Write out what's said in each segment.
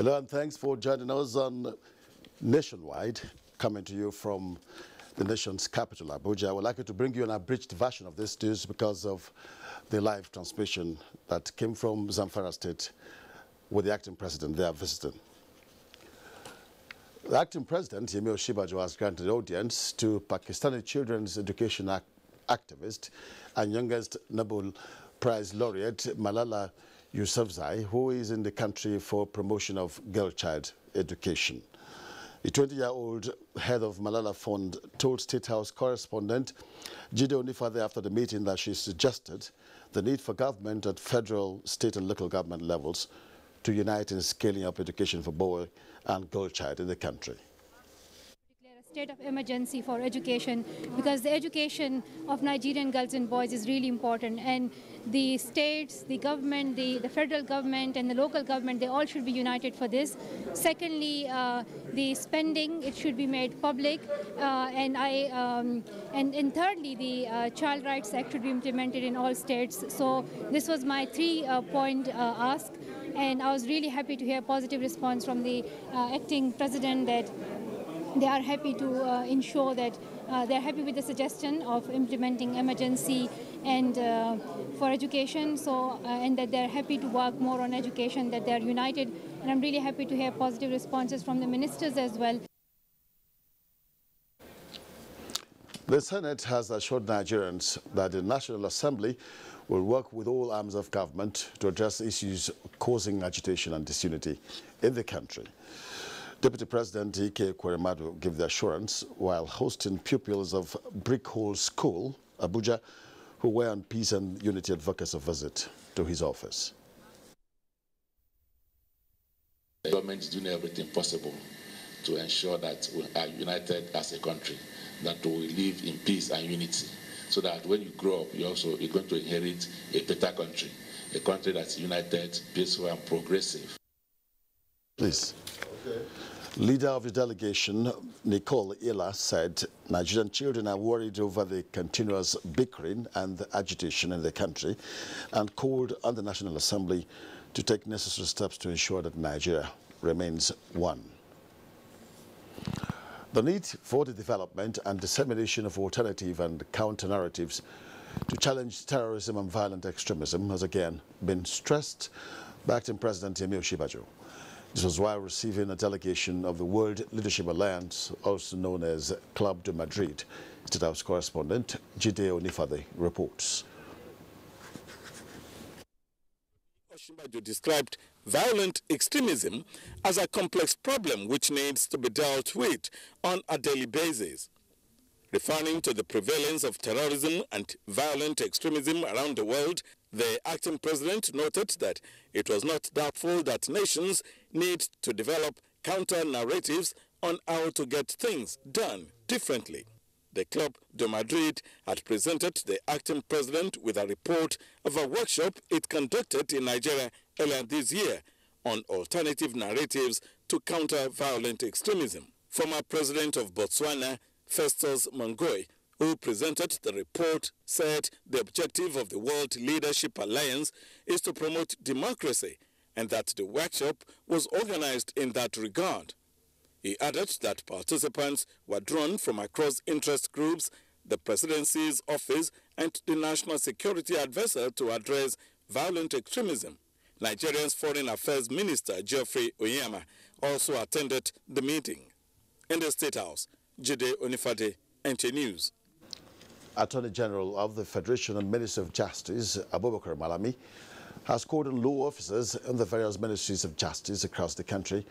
Hello, and thanks for joining us on Nationwide, coming to you from the nation's capital, Abuja. I would like to bring you an abridged version of this news because of the live transmission that came from Zamfara State with the acting president there visiting. The acting president, Yemi Osinbajo, has granted audience to Pakistani children's education activist and youngest Nobel Prize laureate Malala Yousafzai, who is in the country for promotion of girl-child education. The 20-year-old head of Malala Fund told State House correspondent Jide Onifade after the meeting that she suggested the need for government at federal, state and local government levels to unite in scaling up education for boy and girl child in the country. State of emergency for education, because the education of Nigerian girls and boys is really important, and the states, the government, the federal government and the local government, they all should be united for this. Secondly, the spending, it should be made public, and thirdly, the Child Rights Act should be implemented in all states. So this was my three-point ask, and I was really happy to hear a positive response from the acting president that they are happy to ensure that they're happy with the suggestion of implementing emergency and for education, and that they're happy to work more on education, that they're united. And I'm really happy to hear positive responses from the ministers as well. The Senate has assured Nigerians that the National Assembly will work with all arms of government to address issues causing agitation and disunity in the country. Deputy President Ike Ekweremadu gave the assurance while hosting pupils of Brick Hole School, Abuja, who were on peace and unity advocacy visit to his office. The government is doing everything possible to ensure that we are united as a country, that we live in peace and unity, so that when you grow up, you're going to inherit a better country, a country that's united, peaceful and progressive. Please. Okay. Leader of the delegation, Nicole Ila, said Nigerian children are worried over the continuous bickering and agitation in the country and called on the National Assembly to take necessary steps to ensure that Nigeria remains one. The need for the development and dissemination of alternative and counter-narratives to challenge terrorism and violent extremism has again been stressed by acting President Yemi Osinbajo. This was while receiving a delegation of the World Leadership Alliance, also known as Club de Madrid. State House correspondent Jide Onifade reports. Osinbajo described violent extremism as a complex problem which needs to be dealt with on a daily basis. Referring to the prevalence of terrorism and violent extremism around the world, the acting president noted that it was not doubtful that nations need to develop counter-narratives on how to get things done differently. The Club de Madrid had presented the acting president with a report of a workshop it conducted in Nigeria earlier this year on alternative narratives to counter violent extremism. Former president of Botswana, Festus Mongoy, who presented the report, said the objective of the World Leadership Alliance is to promote democracy and that the workshop was organized in that regard. He added that participants were drawn from across interest groups, the presidency's office and the national security advisor to address violent extremism. Nigeria's Foreign Affairs Minister Geoffrey Onyeama also attended the meeting. In the State House, Jide Onifade, NTA News. Attorney General of the Federation and Minister of Justice, Abubakar Malami, has called on law officers in the various ministries of justice across the country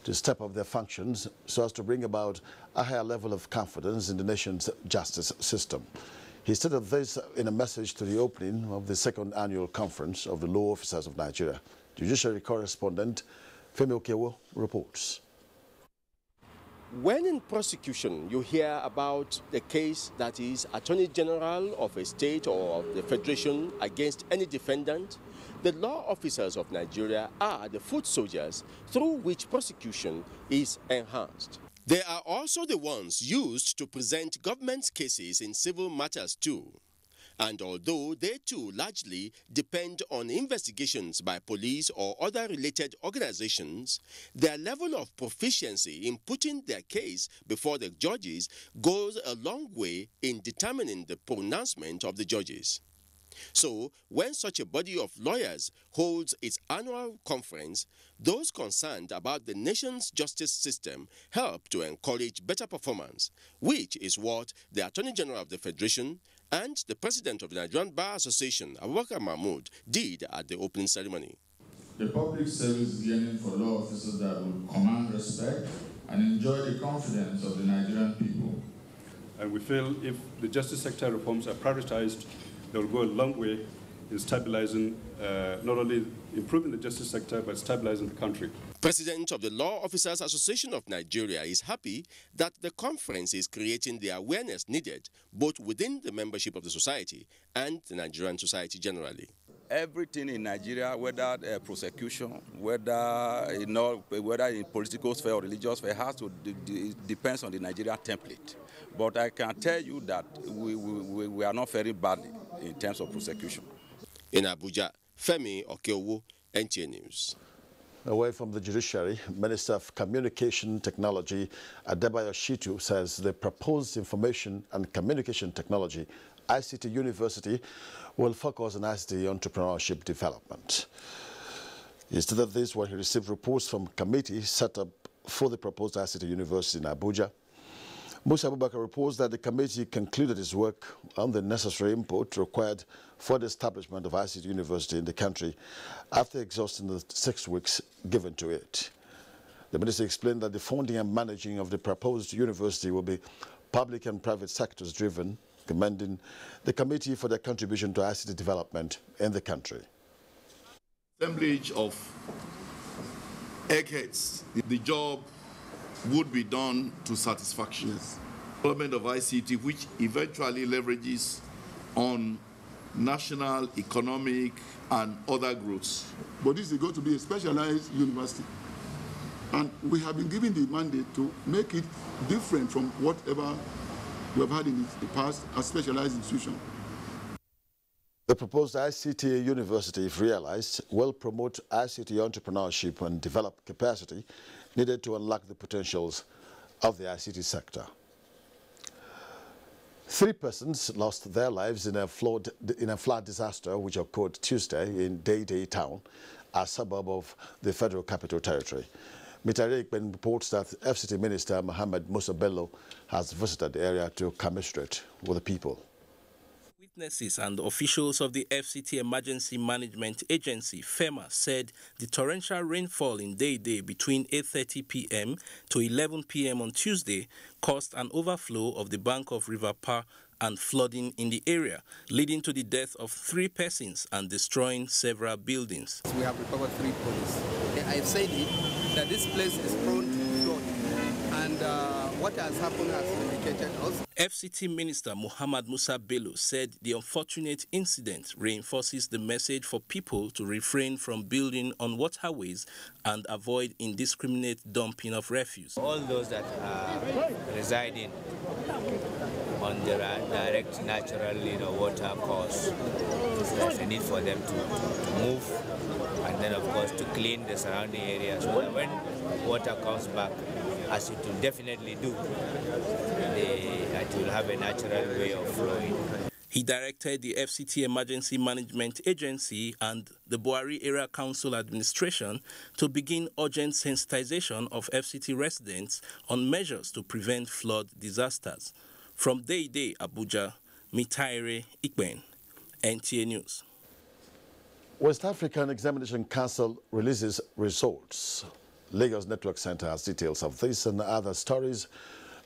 to step up their functions so as to bring about a higher level of confidence in the nation's justice system. He stated this in a message to the opening of the second annual conference of the Law Officers of Nigeria. Judiciary correspondent Femi Okewo reports. When in prosecution, you hear about the case that is Attorney General of a state or of the Federation against any defendant, the law officers of Nigeria are the foot soldiers through which prosecution is enhanced. They are also the ones used to present government cases in civil matters too. And although they too largely depend on investigations by police or other related organizations, their level of proficiency in putting their case before the judges goes a long way in determining the pronouncement of the judges. So, when such a body of lawyers holds its annual conference, those concerned about the nation's justice system help to encourage better performance, which is what the Attorney General of the Federation and the President of the Nigerian Bar Association, Abubakar Mahmood, did at the opening ceremony. The public service is yearning for law officers that will command respect and enjoy the confidence of the Nigerian people. And we feel if the justice sector reforms are prioritized, they will go a long way in stabilizing, not only improving the justice sector, but stabilizing the country. President of the Law Officers Association of Nigeria is happy that the conference is creating the awareness needed both within the membership of the society and the Nigerian society generally. Everything in Nigeria, whether prosecution, whether in political sphere or religious sphere, has to depends on the Nigeria template. But I can tell you that we are not faring badly in terms of prosecution. In Abuja, Femi Okeowo, NTA News. Away from the judiciary, Minister of Communication Technology Adebayo Shitu says the proposed Information and Communication Technology ICT University will focus on ICT entrepreneurship development. He stated this when he received reports from a committee set up for the proposed ICT University in Abuja. Musa Abubakar reports that the committee concluded its work on the necessary input required for the establishment of ICT University in the country after exhausting the 6 weeks given to it. The minister explained that the funding and managing of the proposed university will be public and private sectors driven, commending the committee for their contribution to ICT development in the country. Assemblage of eggheads, the job would be done to satisfaction. Yes. Development of ICT, which eventually leverages on national, economic, and other growths. But this is going to be a specialized university. And we have been given the mandate to make it different from whatever we have had in the past, a specialized institution. The proposed ICT University, if realized, will promote ICT entrepreneurship and develop capacity needed to unlock the potentials of the ICT sector. 3 persons lost their lives in a flood disaster which occurred Tuesday in Dei town, a suburb of the Federal Capital Territory. Mitari Ikben reports that FCT Minister Mohammed Musa Bello has visited the area to commiserate with the people. Witnesses and officials of the FCT Emergency Management Agency, FEMA, said the torrential rainfall in Dei between 8:30 p.m. to 11 p.m. on Tuesday caused an overflow of the bank of River Pa and flooding in the area, leading to the death of 3 persons and destroying several buildings. We have recovered 3 bodies. I've said it, that this place is prone to flood, and what has happened has indicated us. FCT Minister Mohammed Musa Bello said the unfortunate incident reinforces the message for people to refrain from building on waterways and avoid indiscriminate dumping of refuse. All those that are residing on the direct natural water course, there's a need for them to move, and then of course to clean the surrounding area so that when water comes back, as it will definitely do, it will have a natural way of flowing. He directed the FCT Emergency Management Agency and the Buhari Area Council Administration to begin urgent sensitization of FCT residents on measures to prevent flood disasters. From Dei, Abuja, Mitari Ikben, NTA News. West African Examination Council releases results. Lagos Network Center has details of this and other stories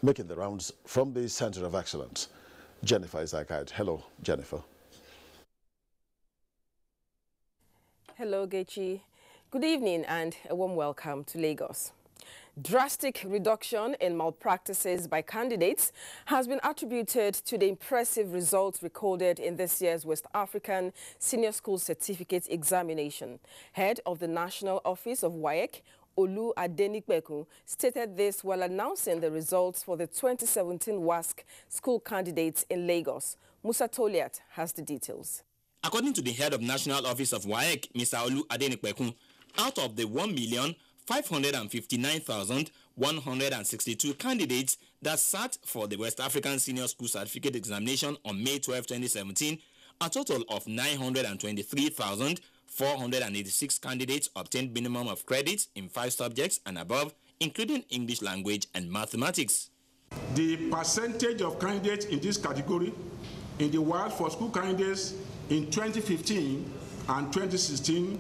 making the rounds from the Center of Excellence. Jennifer is our guide. Hello, Jennifer. Hello, Gechi. Good evening and a warm welcome to Lagos. Drastic reduction in malpractices by candidates has been attributed to the impressive results recorded in this year's West African Senior School Certificate Examination. Head of the National Office of WAEC, Olu Adenikbeku, stated this while announcing the results for the 2017 WASC school candidates in Lagos. Musa Toliat has the details. According to the head of National Office of WAEC, Mr. Olu Adenipekun, out of the 1,559,162 candidates that sat for the West African Senior School Certificate Examination on May 12, 2017, a total of 923,486 candidates obtained minimum of credits in 5 subjects and above, including English language and mathematics. The percentage of candidates in this category in the world for school candidates in 2015 and 2016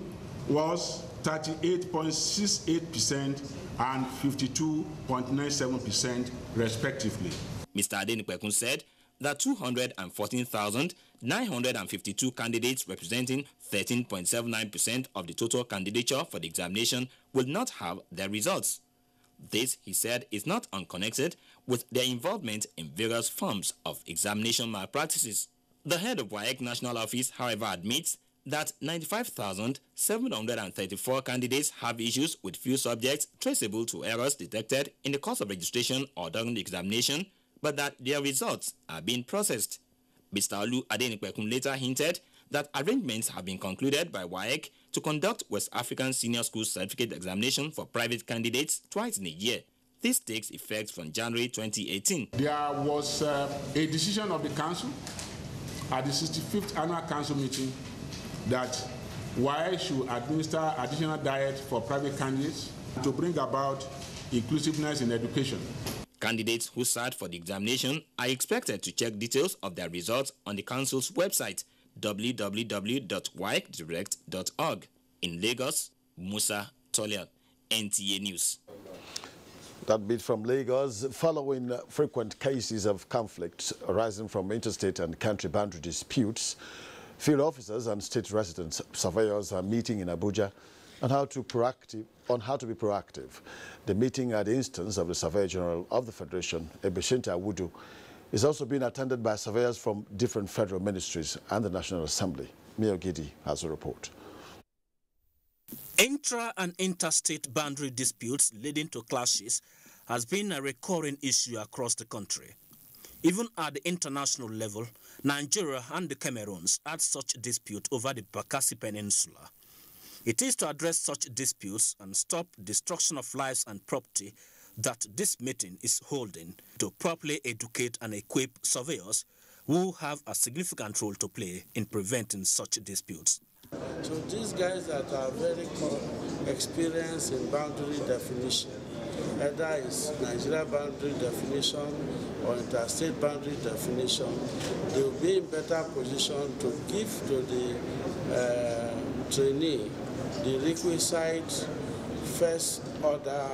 was 38.68% and 52.97% respectively. Mr. Adenipekun said that 214,952 candidates representing 13.79% of the total candidature for the examination will not have their results. This, he said, is not unconnected with their involvement in various forms of examination malpractices. The head of WAEC National Office, however, admits that 95,734 candidates have issues with few subjects traceable to errors detected in the course of registration or during the examination, but that their results are being processed. Mr. Olu Adenipekun later hinted that arrangements have been concluded by WAEC to conduct West African Senior School Certificate Examination for private candidates twice in a year. This takes effect from January 2018. There was a decision of the Council at the 65th Annual Council meeting that WAEC should administer additional diet for private candidates to bring about inclusiveness in education. Candidates who sat for the examination are expected to check details of their results on the Council's website, www.waecdirect.org. In Lagos, Musa Toliat, NTA News. That bit from Lagos. Following frequent cases of conflicts arising from interstate and country boundary disputes, field officers and state resident surveyors are meeting in Abuja on how to be proactive. The meeting, at the instance of the Surveyor General of the Federation, Ebeshinta Awudu, is also being attended by surveyors from different federal ministries and the National Assembly. Mio Gidi has a report. Intra and interstate boundary disputes leading to clashes has been a recurring issue across the country. Even at the international level, Nigeria and the Cameroons had such dispute over the Bakassi Peninsula. It is to address such disputes and stop destruction of lives and property that this meeting is holding, to properly educate and equip surveyors who have a significant role to play in preventing such disputes. So these guys that are very experienced in boundary definition, either it's Nigeria boundary definition or interstate boundary definition, they will be in better position to give to the trainee the requisite first order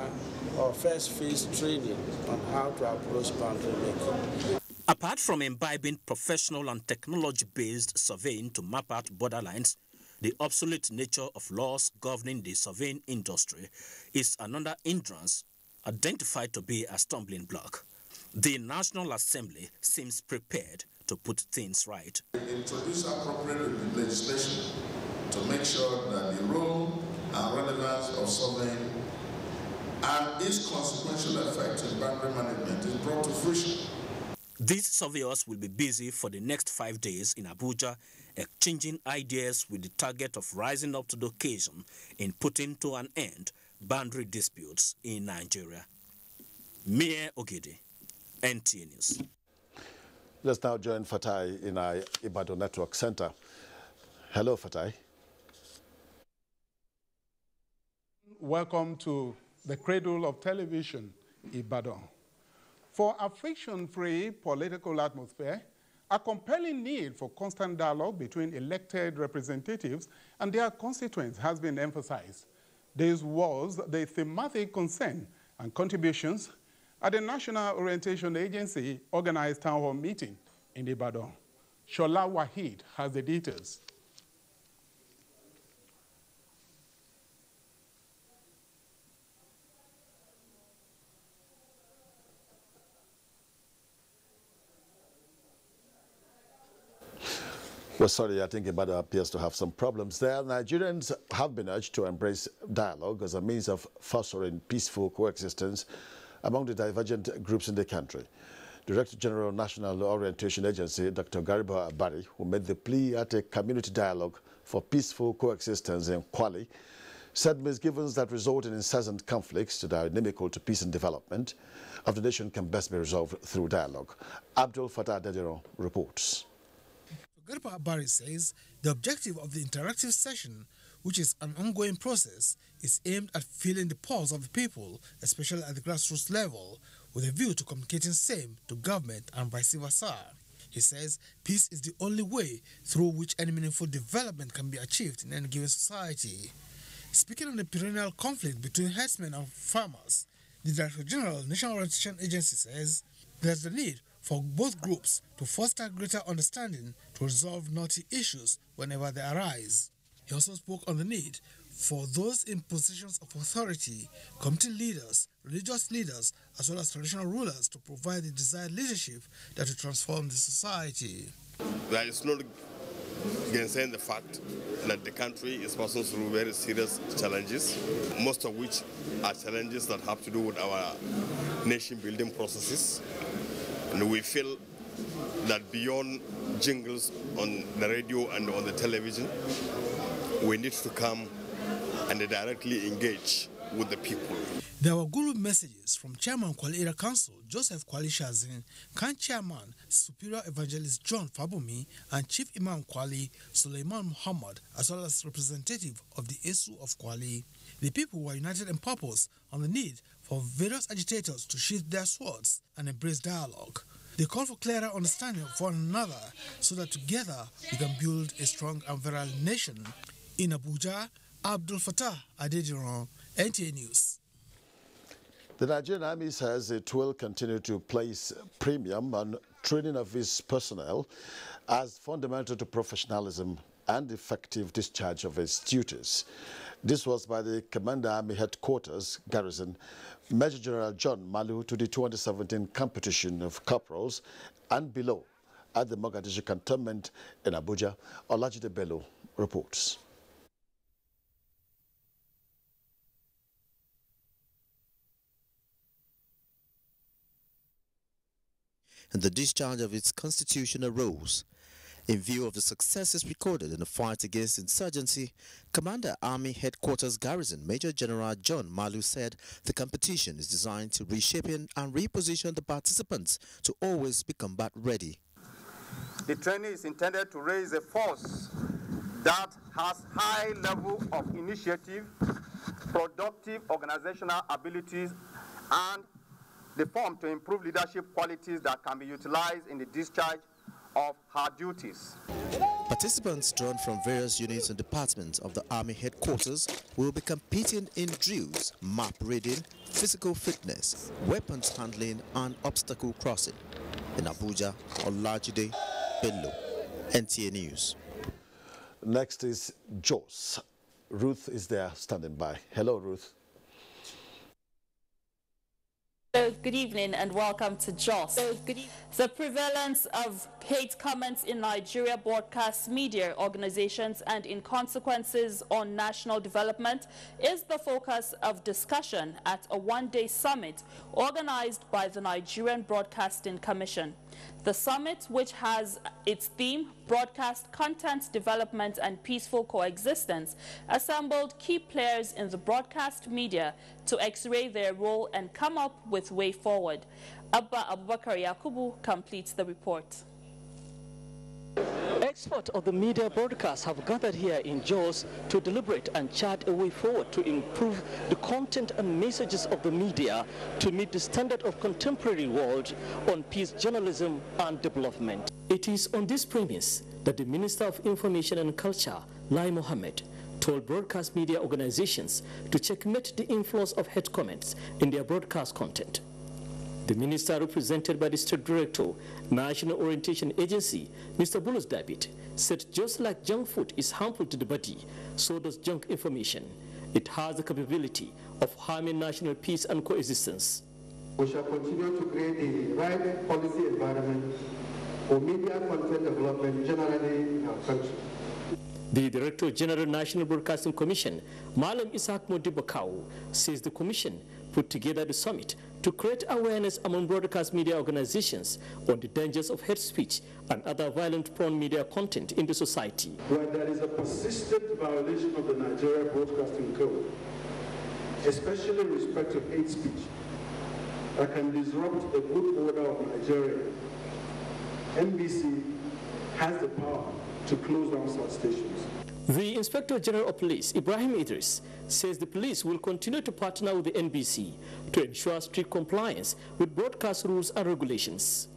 or first phase training on how to approach boundary making. Apart from imbibing professional and technology-based surveying to map out borderlines, the obsolete nature of laws governing the surveying industry is another hindrance identified to be a stumbling block. The National Assembly seems prepared to put things right. Introduce appropriate legislation to make sure that the role and relevance of surveying and its consequential effect in boundary management is brought to fruition. These surveyors will be busy for the next 5 days in Abuja, exchanging ideas with the target of rising up to the occasion in putting to an end boundary disputes in Nigeria. Mie Ogede, NTA News. Let's now join Fatai in our Ibadan Network Center. Hello, Fatai. Welcome to the cradle of television, Ibadan. For a friction-free political atmosphere, a compelling need for constant dialogue between elected representatives and their constituents has been emphasized. This was the thematic concern and contributions at the National Orientation Agency organized town hall meeting in Ibadan. Shola Wahid has the details. Well, sorry, I think Ibadan appears to have some problems there. Nigerians have been urged to embrace dialogue as a means of fostering peaceful coexistence among the divergent groups in the country. Director General National Orientation Agency, Dr. Gariba Abari, who made the plea at a community dialogue for peaceful coexistence in Kwali, said misgivings that result in incessant conflicts that are inimical to peace and development of the nation can best be resolved through dialogue. Abdul Fattah Dedero reports. Gariba Abari says the objective of the interactive session, which is an ongoing process, is aimed at feeling the pulse of the people, especially at the grassroots level, with a view to communicating same to government and vice versa. He says peace is the only way through which any meaningful development can be achieved in any given society. Speaking on the perennial conflict between herdsmen and farmers, the Director General National Orientation Agency says there's the need for both groups to foster greater understanding to resolve knotty issues whenever they arise. He also spoke on the need for those in positions of authority, community leaders, religious leaders, as well as traditional rulers to provide the desired leadership that will transform the society. There is no gainsaying the fact that the country is passing through very serious challenges, most of which are challenges that have to do with our nation-building processes. And we feel that beyond jingles on the radio and on the television, we need to come and directly engage with the people. There were good messages from Chairman Kwali Area Council Joseph Kwali Shazin, Kan Chairman Superior Evangelist John Fabumi, and Chief Imam Kwali Suleiman Muhammad, as well as representative of the ESU of Kwali. The people were united in purpose on the need for various agitators to sheath their swords and embrace dialogue. They call for clearer understanding of one another so that together we can build a strong and virile nation. In Abuja, Abdul Fattah Adediran, NTA News. The Nigerian Army says it will continue to place premium on training of its personnel as fundamental to professionalism and effective discharge of its duties. This was by the Commander Army Headquarters Garrison, Major General John Malu, to the 2017 competition of corporals and below at the Mogadishu cantonment in Abuja. Olajide Bello reports. And the discharge of its constitutional roles. In view of the successes recorded in the fight against insurgency, Commander Army Headquarters Garrison Major General John Malu said the competition is designed to reshaping and reposition the participants to always be combat ready. The training is intended to raise a force that has high level of initiative, productive organizational abilities, and the form to improve leadership qualities that can be utilized in the discharge of her duties. Participants drawn from various units and departments of the Army Headquarters will be competing in drills, map reading, physical fitness, weapons handling, and obstacle crossing. In Abuja, Olajide Bello, NTA News. Next is Jos. Ruth is there standing by. Hello, Ruth. Good evening and welcome to Jos. The prevalence of hate comments in Nigeria broadcast media organizations and in consequences on national development is the focus of discussion at a one-day summit organized by the Nigerian Broadcasting Commission. The summit, which has its theme, Broadcast Content Development and Peaceful Coexistence, assembled key players in the broadcast media to x-ray their role and come up with way forward. Abba Abubakar Yakubu completes the report. Experts of the media broadcast have gathered here in Jos to deliberate and chart a way forward to improve the content and messages of the media to meet the standard of contemporary world on peace, journalism and development. It is on this premise that the Minister of Information and Culture, Lai Mohammed, told broadcast media organizations to checkmate the influence of hate comments in their broadcast content. The minister, represented by the State Director, National Orientation Agency, Mr. Bulus David, said just like junk food is harmful to the body, so does junk information. It has the capability of harming national peace and coexistence. We shall continue to create the right policy environment for media content development generally in our country. The Director General National Broadcasting Commission, Malam Isaac Modibakau, says the Commission put together the summit to create awareness among broadcast media organizations on the dangers of hate speech and other violent-prone media content in the society. Where there is a persistent violation of the Nigeria Broadcasting Code, especially with respect to hate speech, that can disrupt the good order of Nigeria, NBC has the power to close down such stations. The Inspector General of Police, Ibrahim Idris, says the police will continue to partner with the NBC to ensure strict compliance with broadcast rules and regulations.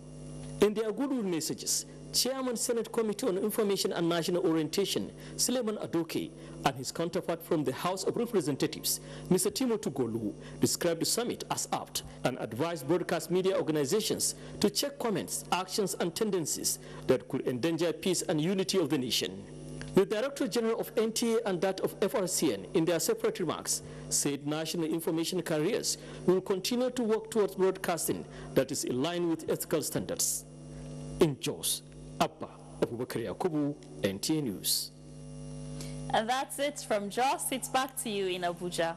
In their goodwill messages, Chairman Senate Committee on Information and National Orientation, Suleiman Adoke, and his counterpart from the House of Representatives, Mr. Timothy Golu, described the summit as apt and advised broadcast media organizations to check comments, actions, and tendencies that could endanger peace and unity of the nation. The Director General of NTA and that of FRCN, in their separate remarks, said national information carriers will continue to work towards broadcasting that is in line with ethical standards. In Jos, Abba Abubakar Yakubu, NTA News. And that's it from Jos. It's back to you in Abuja.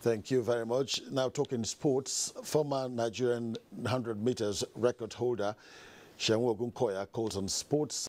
Thank you very much. Now talking sports, former Nigerian 100 meters record holder Shenwu Ogunkoya calls on sports